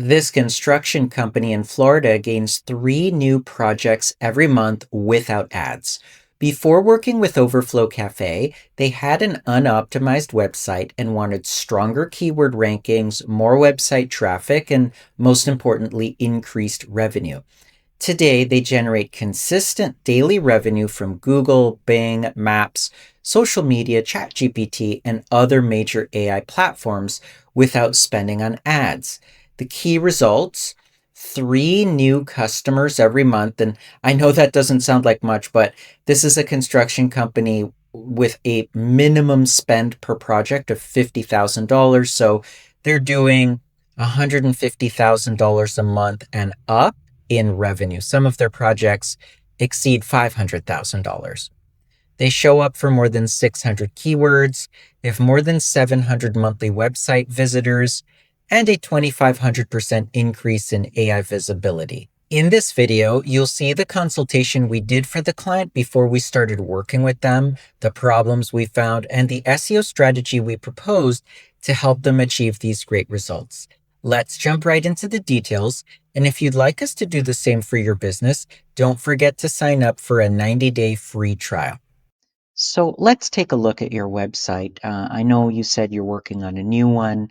This construction company in Florida gains 3 new projects every month without ads. Before working with Overflow Cafe, they had an unoptimized website and wanted stronger keyword rankings, more website traffic, and most importantly, increased revenue. Today, they generate consistent daily revenue from Google, Bing, Maps, social media, ChatGPT, and other major AI platforms without spending on ads. The key results: 3 new customers every month. And I know that doesn't sound like much, but this is a construction company with a minimum spend per project of $50,000. So they're doing $150,000 a month and up in revenue. Some of their projects exceed $500,000. They show up for more than 600 keywords. They have more than 700 monthly website visitors and a 2,500% increase in AI visibility. In this video, you'll see the consultation we did for the client before we started working with them, the problems we found, and the SEO strategy we proposed to help them achieve these great results. Let's jump right into the details. And if you'd like us to do the same for your business, don't forget to sign up for a 90-day free trial. So let's take a look at your website. I know you said you're working on a new one.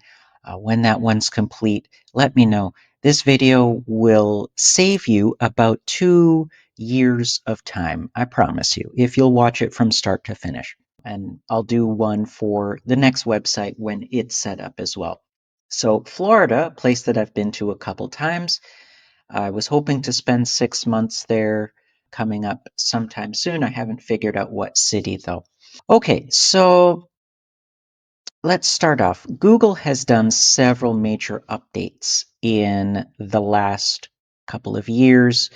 When that one's complete, let me know. This video will save you about 2 years of time, I promise you, if you'll watch it from start to finish. And I'll do one for the next website when it's set up as well. So Florida, a place that I've been to a couple times. I was hoping to spend 6 months there coming up sometime soon. I haven't figured out what city though. Okay, so let's start off. Google has done several major updates in the last couple of years,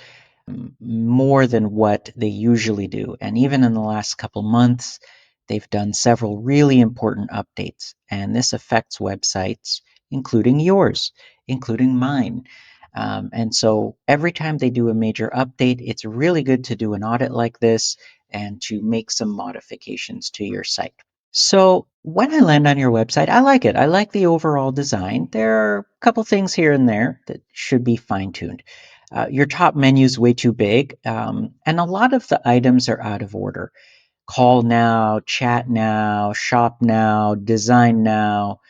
more than what they usually do. And even in the last couple months, they've done several really important updates. And this affects websites, including yours, including mine. And so every time they do a major update, it's really good to do an audit like this and to make some modifications to your site. So when I land on your website, I like it. I like the overall design. There are a couple things here and there that should be fine-tuned. Your top menu is way too big, and a lot of the items are out of order. Call now, chat now, shop now, design now.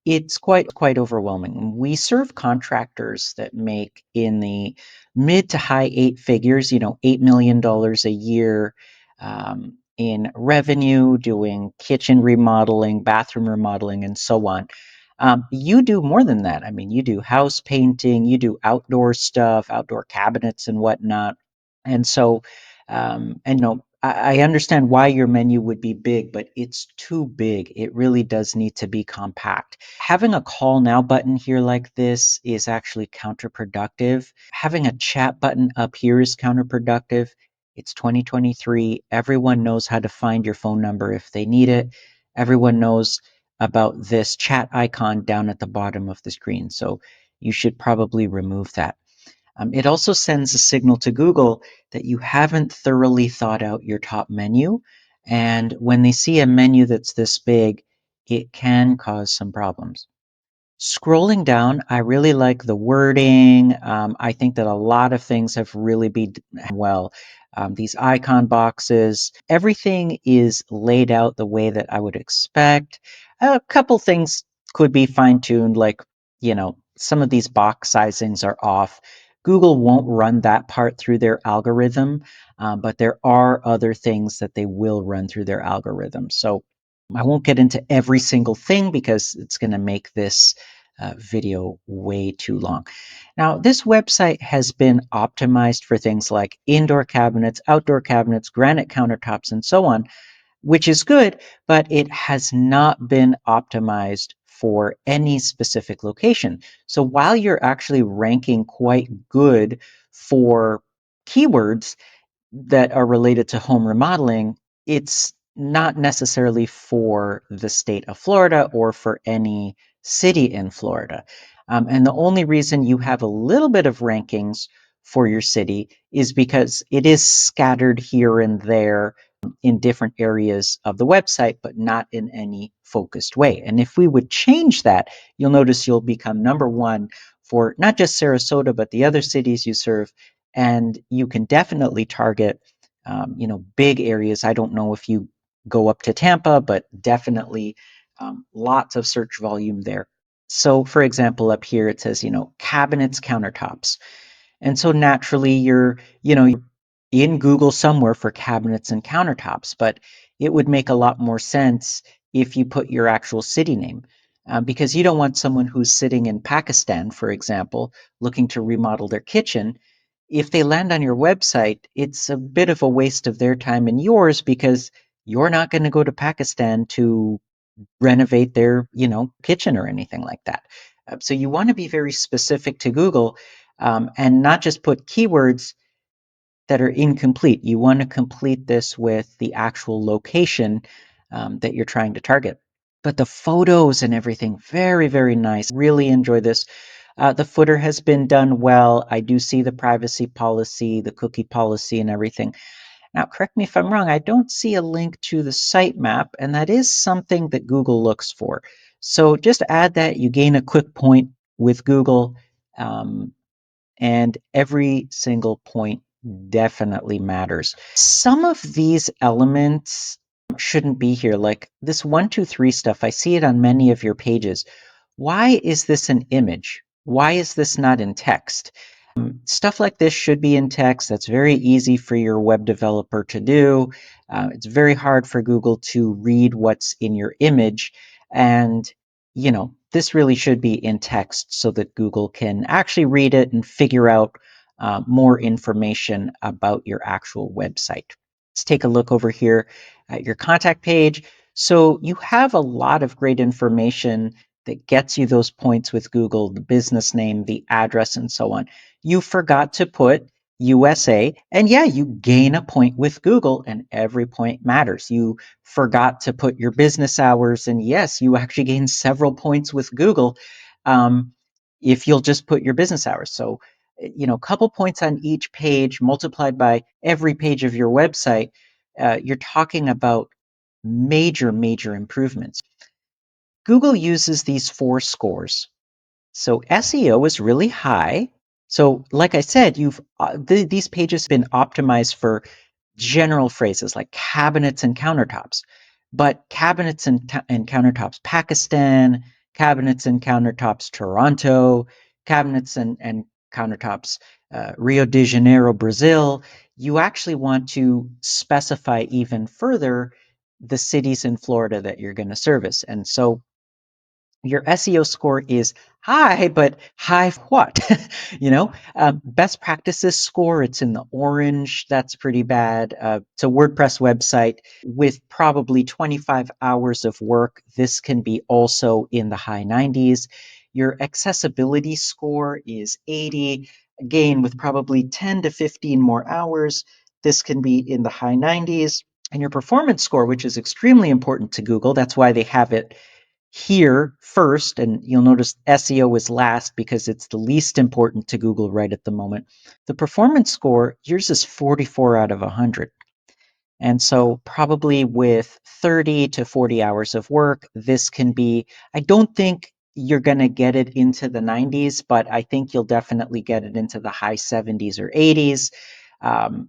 It's quite overwhelming. We serve contractors that make in the mid to high 8 figures, $8 million a year in revenue, doing kitchen remodeling, bathroom remodeling, and so on. You do more than that. I mean, you do house painting, you do outdoor stuff, outdoor cabinets and whatnot. And so, I understand why your menu would be big, but it's too big. It really does need to be compact. Having a call now button here like this is actually counterproductive. Having a chat button up here is counterproductive. It's 2023. Everyone knows how to find your phone number if they need it. Everyone knows about this chat icon down at the bottom of the screen. So you should probably remove that. It also sends a signal to Google that you haven't thoroughly thought out your top menu. And when they see a menu that's this big, it can cause some problems. Scrolling down, I really like the wording. I think that a lot of things have really been well. These icon boxes, everything is laid out the way that I would expect. A couple things could be fine-tuned, like, some of these box sizings are off. Google won't run that part through their algorithm, but there are other things that they will run through their algorithm. So I won't get into every single thing because it's going to make this video way too long. Now, this website has been optimized for things like indoor cabinets, outdoor cabinets, granite countertops, and so on, which is good, but it has not been optimized for any specific location. So while you're actually ranking quite good for keywords that are related to home remodeling, it's not necessarily for the state of Florida or for any city in Florida. And the only reason you have a little bit of rankings for your city is because it is scattered here and there in different areas of the website, but not in any focused way. And if we would change that, you'll notice you'll become number one for not just Sarasota, but the other cities you serve. And you can definitely target, big areas. I don't know if you go up to Tampa, but definitely lots of search volume there. So, for example, up here it says, cabinets, countertops. And so naturally you're in Google somewhere for cabinets and countertops, but it would make a lot more sense if you put your actual city name. Because you don't want someone who's sitting in Pakistan, for example, looking to remodel their kitchen. If they land on your website, it's a bit of a waste of their time and yours because you're not going to go to Pakistan to renovate their, kitchen or anything like that. So you want to be very specific to Google, and not just put keywords that are incomplete. You want to complete this with the actual location that you're trying to target. But the photos and everything, very, very nice. Really enjoy this. The footer has been done well. I do see the privacy policy, the cookie policy, and everything. Now, correct me if I'm wrong, I don't see a link to the sitemap, and that is something that Google looks for. So just add that. You gain a quick point with Google, and every single point definitely matters. Some of these elements shouldn't be here, like this 1, 2, 3 stuff. I see it on many of your pages. Why is this an image? Why is this not in text? Stuff like this should be in text. That's very easy for your web developer to do. It's very hard for Google to read what's in your image. And, this really should be in text so that Google can actually read it and figure out more information about your actual website. Let's take a look over here at your contact page. So you have a lot of great information that gets you those points with Google, the business name, the address, and so on. You forgot to put USA, and yeah, you gain a point with Google, and every point matters. You forgot to put your business hours, and yes, you actually gain several points with Google if you'll just put your business hours. So, a couple points on each page multiplied by every page of your website, you're talking about major, major improvements. Google uses these 4 scores. So SEO is really high. So, like I said, these pages have been optimized for general phrases like cabinets and countertops. But cabinets and countertops Pakistan, cabinets and countertops Toronto, cabinets and countertops Rio de Janeiro, Brazil. You actually want to specify even further the cities in Florida that you're going to service. And so your SEO score is high, but high what? Best practices score, it's in the orange. That's pretty bad. It's a WordPress website with probably 25 hours of work. This can be also in the high 90s. Your accessibility score is 80. Again, with probably 10 to 15 more hours, this can be in the high 90s. And your performance score, which is extremely important to Google, that's why they have it here first, and you'll notice SEO is last because it's the least important to Google right at the moment. The performance score, yours is 44 out of 100. And so probably with 30 to 40 hours of work, this can be, I don't think you're going to get it into the 90s, but I think you'll definitely get it into the high 70s or 80s.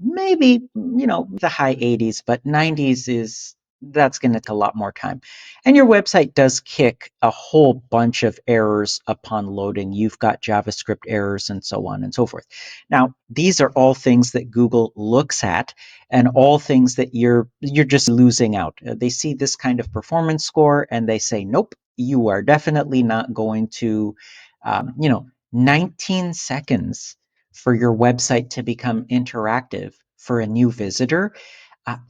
Maybe, the high 80s, but 90s that's going to take a lot more time. And your website does kick a whole bunch of errors upon loading. You've got JavaScript errors and so on and so forth. Now, these are all things that Google looks at and all things that you're just losing out. They see this kind of performance score and they say, nope, you are definitely not going to, 19 seconds for your website to become interactive for a new visitor.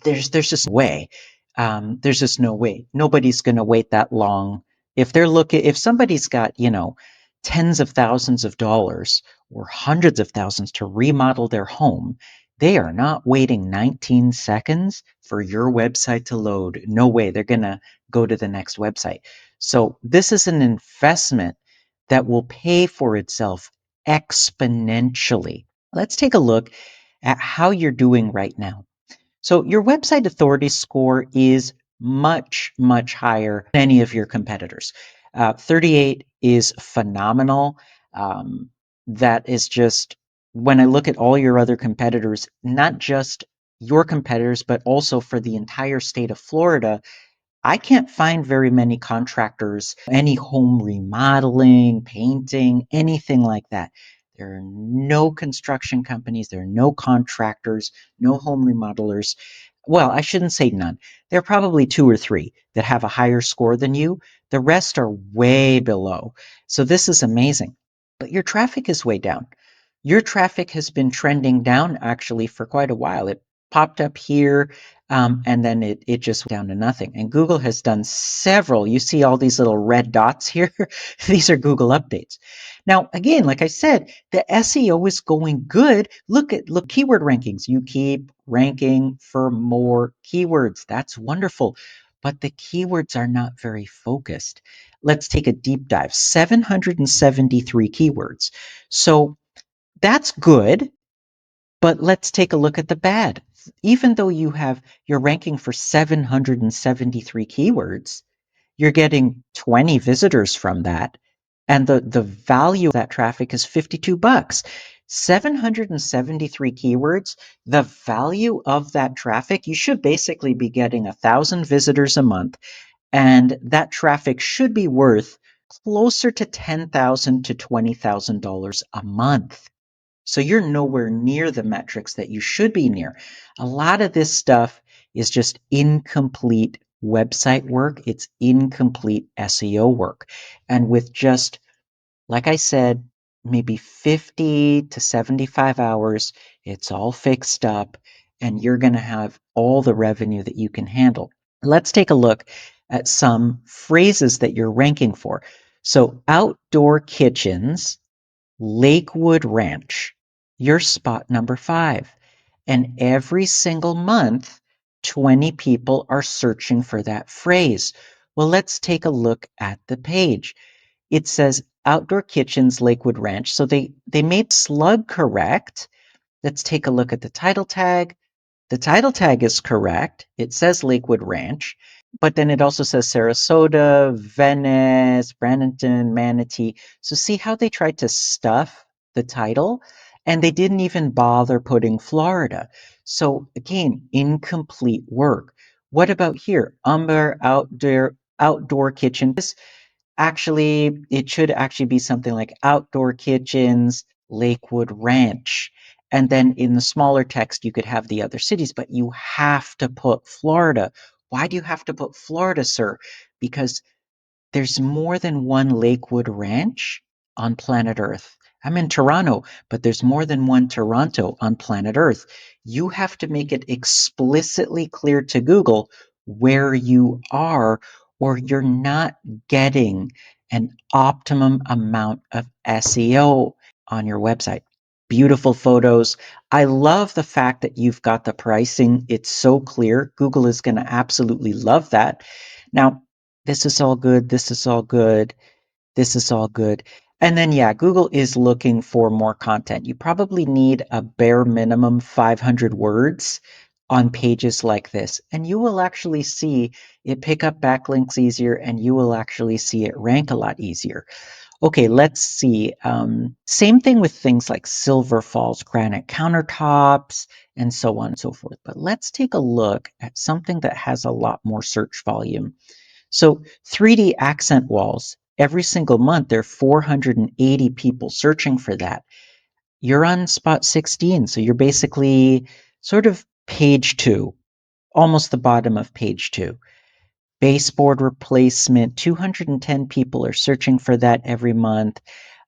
There's just no way. There's just no way. Nobody's going to wait that long. If somebody's got, tens of thousands of dollars or hundreds of thousands to remodel their home, they are not waiting 19 seconds for your website to load. No way. They're going to go to the next website. So this is an investment that will pay for itself exponentially. Let's take a look at how you're doing right now. So your website authority score is much, much higher than any of your competitors. 38 is phenomenal. That is just, when I look at all your other competitors, not just your competitors, but also for the entire state of Florida, I can't find very many contractors, any home remodeling, painting, anything like that. There are no construction companies, there are no contractors, no home remodelers. Well, I shouldn't say none. There are probably two or three that have a higher score than you. The rest are way below. So this is amazing. But your traffic is way down. Your traffic has been trending down actually for quite a while. It popped up here, and then it just went down to nothing. And Google has done several. You see all these little red dots here? These are Google updates. Now, again, like I said, the SEO is going good. Look keyword rankings. You keep ranking for more keywords. That's wonderful. But the keywords are not very focused. Let's take a deep dive. 773 keywords. So that's good, but let's take a look at the bad. Even though you're ranking for 773 keywords, you're getting 20 visitors from that, and the value of that traffic is $52. 773 keywords, the value of that traffic, you should basically be getting 1,000 visitors a month, and that traffic should be worth closer to $10,000 to $20,000 a month. So you're nowhere near the metrics that you should be near. A lot of this stuff is just incomplete website work. It's incomplete SEO work. And with just, like I said, maybe 50 to 75 hours, it's all fixed up and you're going to have all the revenue that you can handle. Let's take a look at some phrases that you're ranking for. So outdoor kitchens, Lakewood Ranch, you're spot number 5. And every single month, 20 people are searching for that phrase. Well, let's take a look at the page. It says Outdoor Kitchens, Lakewood Ranch. So they made slug correct. Let's take a look at the title tag. The title tag is correct. It says Lakewood Ranch, but then it also says Sarasota, Venice, Bradenton, Manatee. So see how they tried to stuff the title? And they didn't even bother putting Florida. So again, incomplete work. What about here? Umber outdoor kitchen. Actually, it should actually be something like Outdoor Kitchens, Lakewood Ranch. And then in the smaller text, you could have the other cities, but you have to put Florida. Why do you have to put Florida, sir? Because there's more than one Lakewood Ranch on planet Earth. I'm in Toronto, but there's more than one Toronto on planet Earth. You have to make it explicitly clear to Google where you are, or you're not getting an optimum amount of SEO on your website. Beautiful photos. I love the fact that you've got the pricing. It's so clear. Google is going to absolutely love that. Now, this is all good. This is all good. This is all good. And then, yeah, Google is looking for more content. You probably need a bare minimum 500 words on pages like this, and you will actually see it pick up backlinks easier, and you will actually see it rank a lot easier. Okay, let's see. Same thing with things like Silver Falls granite countertops and so on and so forth. But let's take a look at something that has a lot more search volume. So 3D accent walls, every single month, there are 480 people searching for that. You're on spot 16, so you're basically sort of page 2, almost the bottom of page 2. Baseboard replacement, 210 people are searching for that every month.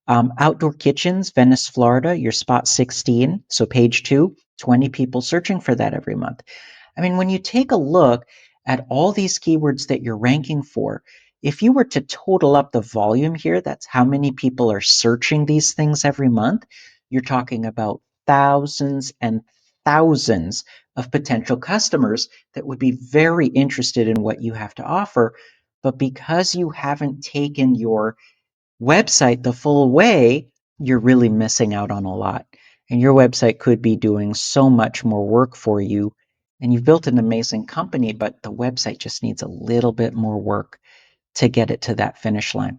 Outdoor kitchens, Venice, Florida, you're spot 16, so page 2, 20 people searching for that every month. I mean, when you take a look at all these keywords that you're ranking for, if you were to total up the volume here, that's how many people are searching these things every month, you're talking about thousands and thousands of potential customers that would be very interested in what you have to offer. But because you haven't taken your website the full way, you're really missing out on a lot. And your website could be doing so much more work for you and you've built an amazing company, but the website just needs a little bit more work to get it to that finish line.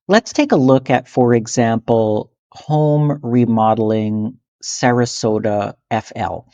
Let's take a look at, for example, home remodeling Sarasota FL.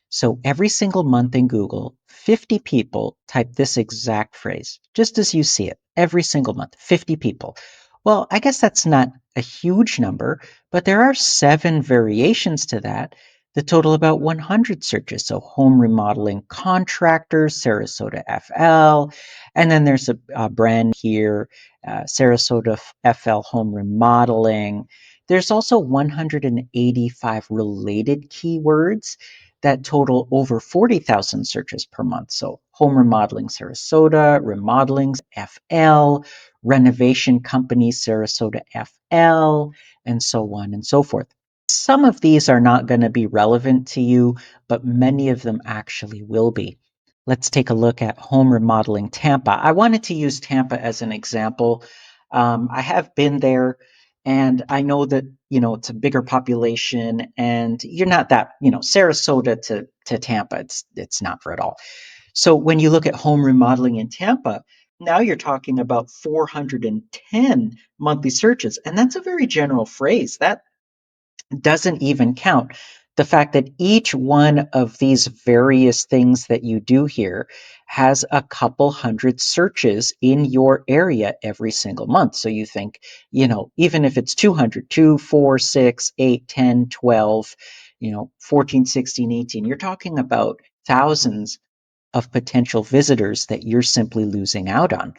So every single month in Google, 50 people type this exact phrase, just as you see it, every single month, 50 people. Well, I guess that's not a huge number, but there are 7 variations to that that total about 100 searches. So home remodeling contractor, Sarasota FL, and then there's a brand here, Sarasota FL home remodeling. There's also 185 related keywords that total over 40,000 searches per month. So home remodeling Sarasota, remodeling FL, renovation company Sarasota FL, and so on and so forth. Some of these are not going to be relevant to you, but many of them actually will be. Let's take a look at home remodeling Tampa. I wanted to use Tampa as an example. I have been there, and I know that it's a bigger population, and you're not that Sarasota to Tampa. It's not for at all. So when you look at home remodeling in Tampa, now you're talking about 410 monthly searches, and that's a very general phrase. That doesn't even count the fact that each one of these various things that you do here has a couple hundred searches in your area every single month. So you think, even if it's 200, 2, 4, 6, 8, 10, 12, 14, 16, 18, you're talking about thousands of potential visitors that you're simply losing out on.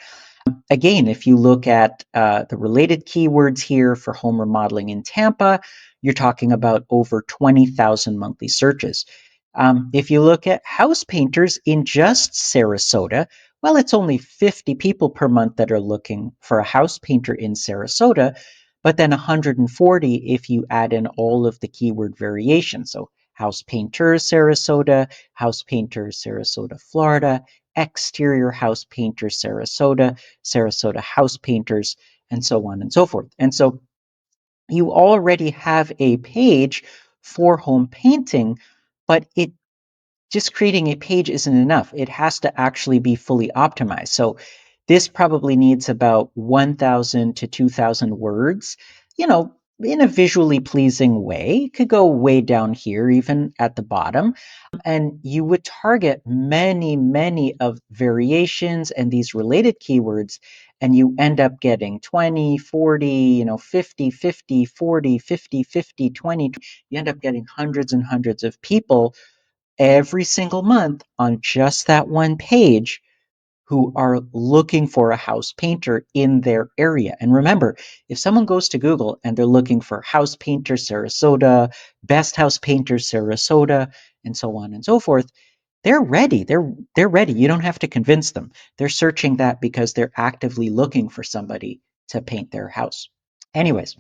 Again, if you look at the related keywords here for home remodeling in Tampa, you're talking about over 20,000 monthly searches. If you look at house painters in just Sarasota, well, it's only 50 people per month that are looking for a house painter in Sarasota, but then 140 if you add in all of the keyword variations. So house painter Sarasota, house painter Sarasota, Florida, exterior house painter Sarasota, Sarasota house painters, and so on and so forth. And so you already have a page for home painting, but it just creating a page isn't enough. It has to actually be fully optimized. So this probably needs about 1,000 to 2,000 words, in a visually pleasing way. It could go way down here, even at the bottom. And you would target many, many of variations and these related keywords, and you end up getting 20, 40, 50, 50, 40, 50, 50, 20. You end up getting hundreds and hundreds of people every single month on just that one page who are looking for a house painter in their area. And remember, if someone goes to Google and they're looking for house painter Sarasota, best house painter Sarasota, and so on and so forth, they're ready. They're ready. You don't have to convince them. They're searching that because they're actively looking for somebody to paint their house. Anyways,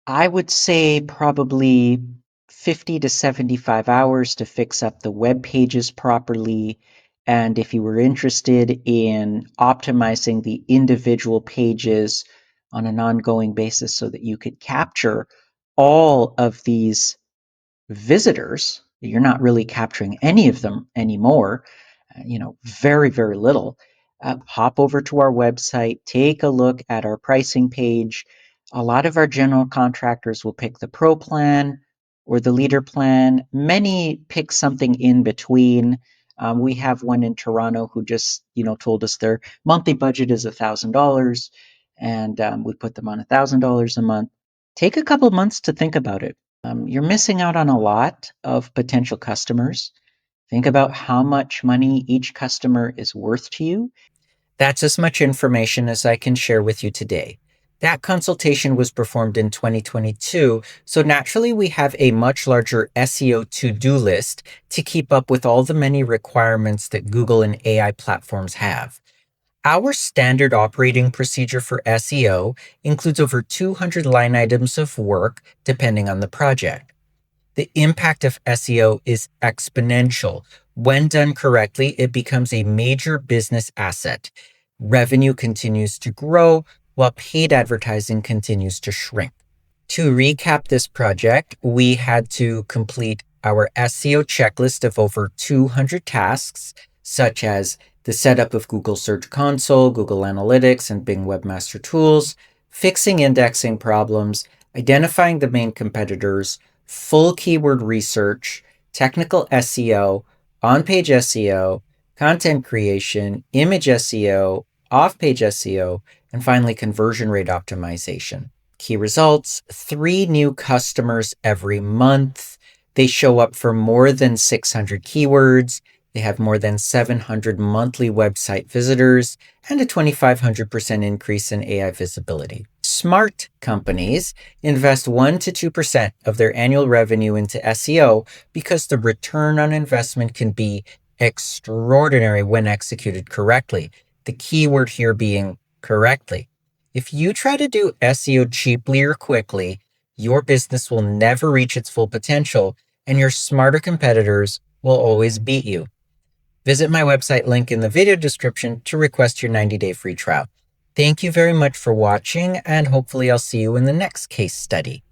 I would say probably 50 to 75 hours to fix up the web pages properly. And if you were interested in optimizing the individual pages on an ongoing basis so that you could capture all of these visitors, you're not really capturing any of them anymore, very, very little. Hop over to our website, take a look at our pricing page. A lot of our general contractors will pick the pro plan or the leader plan. Many pick something in between. We have one in Toronto who just, told us their monthly budget is $1,000, and we put them on $1,000 a month. Take a couple of months to think about it. You're missing out on a lot of potential customers. Think about how much money each customer is worth to you. That's as much information as I can share with you today. That consultation was performed in 2022, so naturally we have a much larger SEO to-do list to keep up with all the many requirements that Google and AI platforms have. Our standard operating procedure for SEO includes over 200 line items of work depending on the project. The impact of SEO is exponential. When done correctly, it becomes a major business asset. Revenue continues to grow while paid advertising continues to shrink. To recap this project, we had to complete our SEO checklist of over 200 tasks, such as the setup of Google Search Console, Google Analytics, and Bing Webmaster Tools, fixing indexing problems, identifying the main competitors, full keyword research, technical SEO, on-page SEO, content creation, image SEO, off-page SEO, and finally conversion rate optimization. Key results: 3 new customers every month. They show up for more than 600 keywords. They have more than 700 monthly website visitors and a 2,500% increase in AI visibility. Smart companies invest 1 to 2% of their annual revenue into SEO because the return on investment can be extraordinary when executed correctly. The key word here being correctly. If you try to do SEO cheaply or quickly, your business will never reach its full potential, and your smarter competitors will always beat you. Visit my website link in the video description to request your 90-day free trial. Thank you very much for watching, and hopefully I'll see you in the next case study.